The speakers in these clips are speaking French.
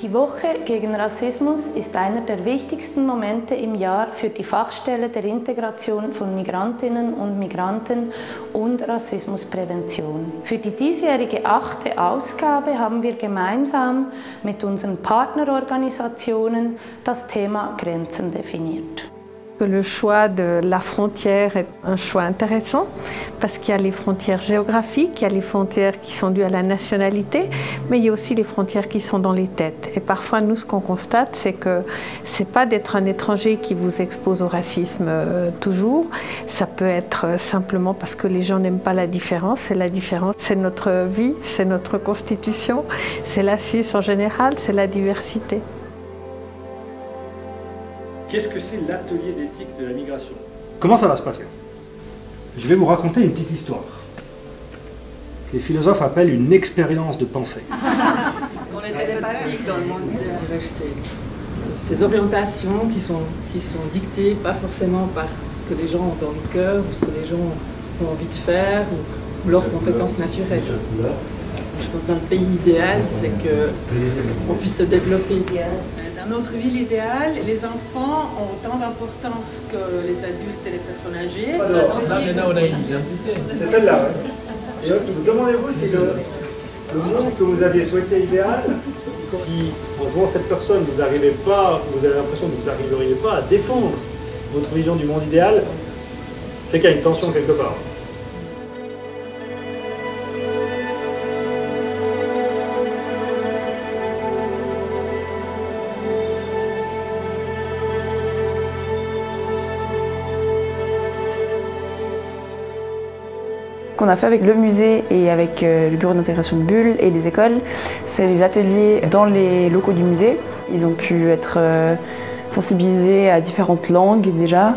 Die Woche gegen Rassismus ist einer der wichtigsten Momente im Jahr für die Fachstelle der Integration von Migrantinnen und Migranten und Rassismusprävention. Für die diesjährige 8. Ausgabe haben wir gemeinsam mit unseren Partnerorganisationen das Thema Grenzen definiert. Le choix de la frontière est un choix intéressant parce qu'il y a les frontières géographiques, il y a les frontières qui sont dues à la nationalité, mais il y a aussi les frontières qui sont dans les têtes. Et parfois, nous, ce qu'on constate, c'est que ce n'est pas d'être un étranger qui vous expose au racisme toujours. Ça peut être simplement parce que les gens n'aiment pas la différence. Et la différence, c'est notre vie, c'est notre constitution, c'est la Suisse en général, c'est la diversité. Qu'est-ce que c'est l'atelier d'éthique de la migration? Comment ça va se passer? Je vais vous raconter une petite histoire. Les philosophes appellent une expérience de pensée. On est télépathique dans le monde idéal. C'est des orientations qui sont dictées pas forcément par ce que les gens ont dans le cœur ou ce que les gens ont envie de faire ou leurs compétences naturelles. Je pense que dans le pays idéal, c'est qu'on puisse se développer. Dans notre ville idéale, les enfants ont autant d'importance que les adultes et les personnes âgées. Maintenant, on a une identité. C'est celle-là. Demandez-vous si le monde que vous aviez souhaité idéal, si en jouant cette personne, vous avez l'impression que vous n'arriveriez pas à défendre votre vision du monde idéal, c'est qu'il y a une tension quelque part. Ce qu'on a fait avec le musée et avec le bureau d'intégration de Bulle et les écoles, c'est les ateliers dans les locaux du musée. Ils ont pu être sensibilisés à différentes langues déjà,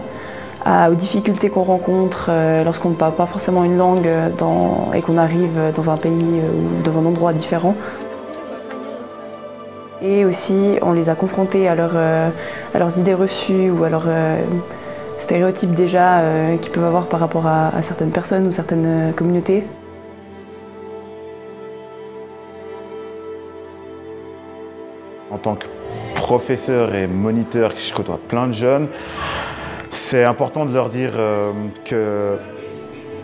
aux difficultés qu'on rencontre lorsqu'on ne parle pas forcément une langue et qu'on arrive dans un pays ou dans un endroit différent. Et aussi, on les a confrontés à leurs idées reçues ou à leurs stéréotypes déjà qu'ils peuvent avoir par rapport à certaines personnes ou certaines communautés. En tant que professeur et moniteur, je côtoie plein de jeunes, c'est important de leur dire qu'il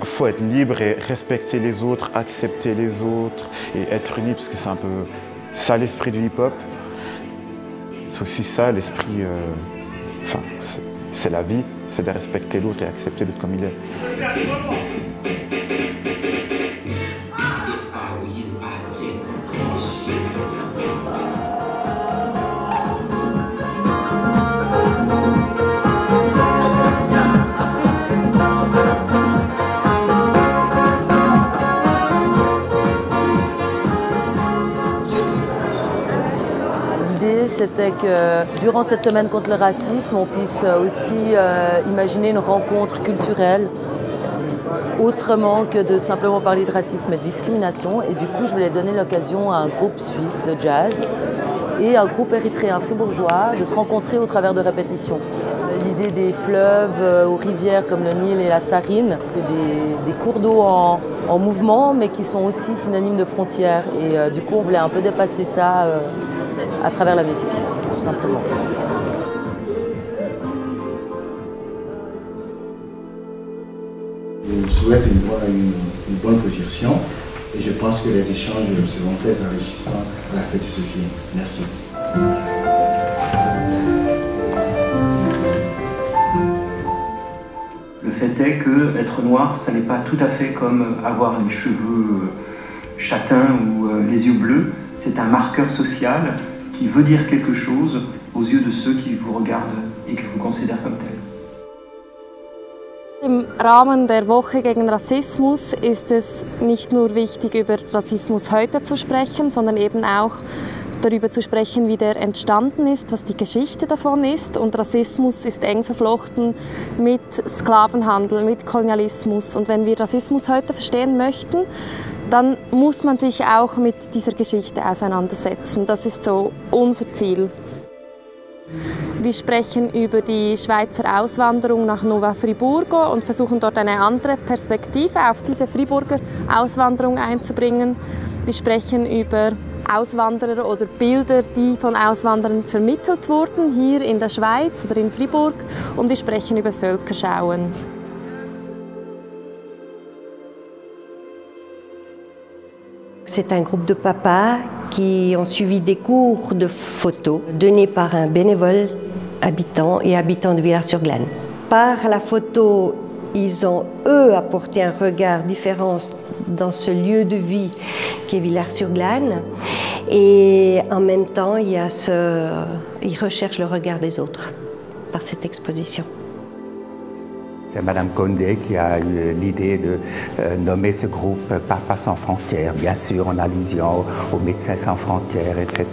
faut être libre et respecter les autres, accepter les autres et être uni, parce que c'est un peu ça l'esprit du hip-hop. C'est aussi ça l'esprit, c'est la vie, c'est de respecter l'autre et accepter l'autre comme il est. C'était que durant cette semaine contre le racisme, on puisse aussi imaginer une rencontre culturelle autrement que de simplement parler de racisme et de discrimination. Et du coup, je voulais donner l'occasion à un groupe suisse de jazz et un groupe érythréen fribourgeois de se rencontrer au travers de répétitions. L'idée des fleuves ou rivières comme le Nil et la Sarine, c'est des cours d'eau en mouvement, mais qui sont aussi synonymes de frontières. Et du coup, on voulait un peu dépasser ça à travers la musique, tout simplement. Je vous souhaite une bonne projection et je pense que les échanges seront très enrichissants à la fête de ce film. Merci. Le fait est que être noir, ça n'est pas tout à fait comme avoir les cheveux châtains ou les yeux bleus. C'est un marqueur social qui veut dire quelque chose aux yeux de ceux qui vous regardent et qui vous considèrent comme tel. Im Rahmen der Woche gegen Rassismus ist es nicht nur wichtig, über Rassismus heute zu sprechen, sondern eben auch darüber zu sprechen, wie der entstanden ist, was die Geschichte davon ist. Und Rassismus ist eng verflochten mit Sklavenhandel, mit Kolonialismus. Und wenn wir Rassismus heute verstehen möchten, dann muss man sich auch mit dieser Geschichte auseinandersetzen. Das ist so unser Ziel. Wir sprechen über die Schweizer Auswanderung nach Nova Friburgo und versuchen dort eine andere Perspektive auf diese Friburger Auswanderung einzubringen. Wir sprechen über Auswanderer oder Bilder, die von Auswanderern vermittelt wurden, hier in der Schweiz oder in Fribourg. Und wir sprechen über Völkerschauen. C'est un groupe de papas qui ont suivi des cours de photos donnés par un bénévole habitant de Villars-sur-Glâne. Par la photo, ils ont, eux, apporté un regard différent dans ce lieu de vie qu'est Villars-sur-Glâne. Et en même temps, ils recherchent le regard des autres par cette exposition. C'est Madame Condé qui a eu l'idée de nommer ce groupe Papas sans frontières, bien sûr en allusion aux Médecins sans frontières, etc.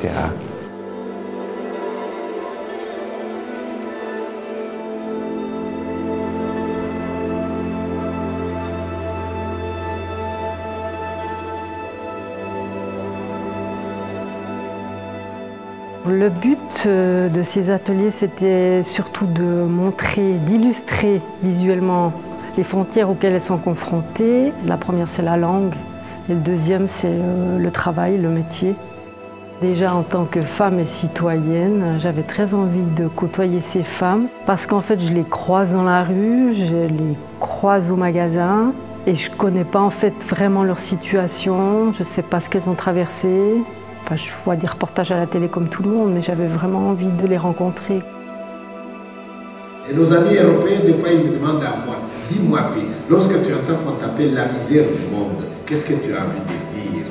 Le but de ces ateliers, c'était surtout de montrer, d'illustrer visuellement les frontières auxquelles elles sont confrontées. La première, c'est la langue, et le deuxième, c'est le travail, le métier. Déjà, en tant que femme et citoyenne, j'avais très envie de côtoyer ces femmes parce qu'en fait, je les croise dans la rue, je les croise au magasin et je ne connais pas en fait vraiment leur situation, je ne sais pas ce qu'elles ont traversé. Enfin, je vois des reportages à la télé comme tout le monde, mais j'avais vraiment envie de les rencontrer. Et nos amis européens, des fois, ils me demandent à moi, dis-moi, lorsque tu entends qu'on t'appelle la misère du monde, qu'est-ce que tu as envie de dire?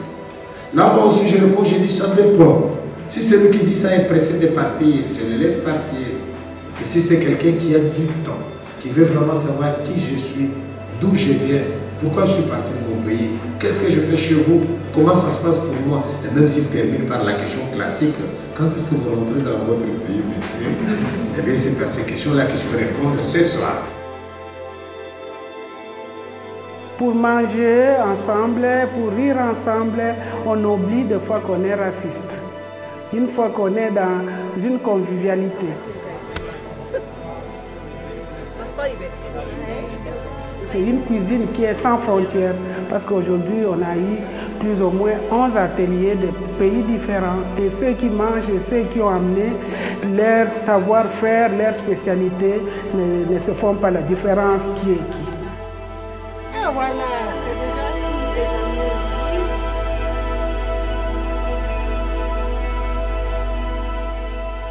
Là, moi aussi, je réponds, je dis, ça dépend. Si celui qui dit ça est pressé de partir, je le laisse partir. Et si c'est quelqu'un qui a du temps, qui veut vraiment savoir qui je suis, d'où je viens, pourquoi je suis parti de mon pays, qu'est-ce que je fais chez vous, comment ça se passe pour moi, et même s'il termine par la question classique, quand est-ce que vous rentrez dans votre pays, monsieur? Eh bien, c'est à ces questions-là que je vais répondre ce soir. Pour manger ensemble, pour rire ensemble, on oublie des fois qu'on est raciste. Une fois qu'on est dans une convivialité. C'est une cuisine qui est sans frontières parce qu'aujourd'hui on a eu plus ou moins 11 ateliers de pays différents et ceux qui mangent et ceux qui ont amené leur savoir-faire, leur spécialité ne se font pas la différence qui est qui. Et voilà, c'est déjà mieux.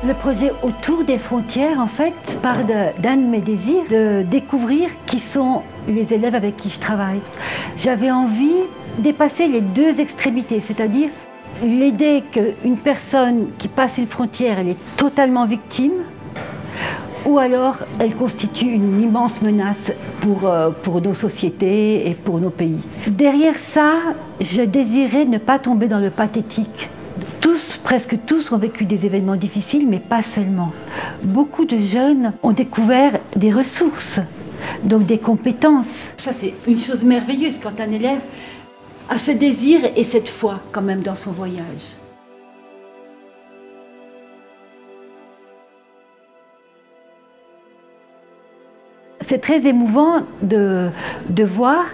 Le projet Autour des frontières, en fait, part d'un de mes désirs de découvrir qui sont les élèves avec qui je travaille. J'avais envie de dépasser les deux extrémités, c'est-à-dire l'idée qu'une personne qui passe une frontière, elle est totalement victime, ou alors elle constitue une immense menace pour nos sociétés et pour nos pays. Derrière ça, je désirais ne pas tomber dans le pathétique. Presque tous ont vécu des événements difficiles, mais pas seulement. Beaucoup de jeunes ont découvert des ressources, donc des compétences. Ça, c'est une chose merveilleuse quand un élève a ce désir et cette foi quand même dans son voyage. C'est très émouvant de voir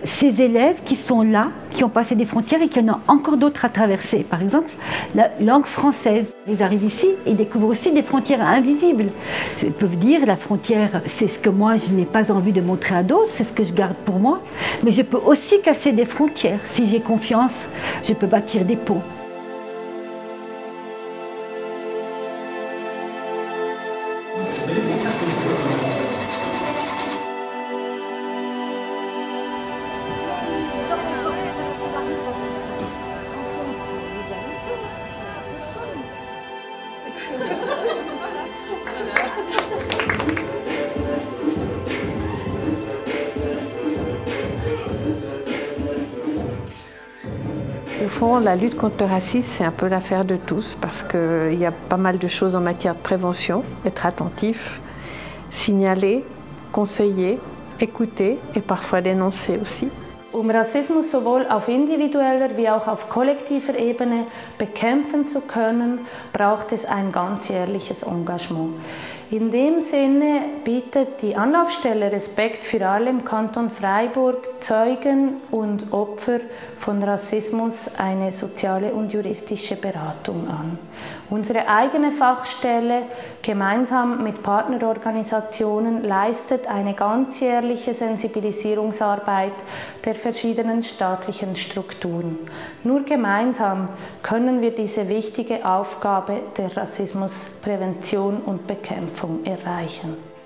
ces élèves qui sont là, qui ont passé des frontières et qui en ont encore d'autres à traverser. Par exemple, la langue française. Ils arrivent ici et découvrent aussi des frontières invisibles. Ils peuvent dire la frontière, c'est ce que moi je n'ai pas envie de montrer à d'autres, c'est ce que je garde pour moi. Mais je peux aussi casser des frontières. Si j'ai confiance, je peux bâtir des ponts. Au fond, la lutte contre le racisme, c'est un peu l'affaire de tous parce qu'il y a pas mal de choses en matière de prévention, être attentif, signaler, conseiller, écouter et parfois dénoncer aussi. Rassismus sowohl auf individueller wie auch auf kollektiver Ebene bekämpfen zu können, braucht es ein ganzjährliches Engagement. In dem Sinne bietet die Anlaufstelle Respekt für alle im Kanton Freiburg Zeugen und Opfer von Rassismus eine soziale und juristische Beratung an. Unsere eigene Fachstelle gemeinsam mit Partnerorganisationen leistet eine ganzjährliche Sensibilisierungsarbeit der verschiedenen staatlichen Strukturen. Nur gemeinsam können wir diese wichtige Aufgabe der Rassismusprävention und Bekämpfung erreichen.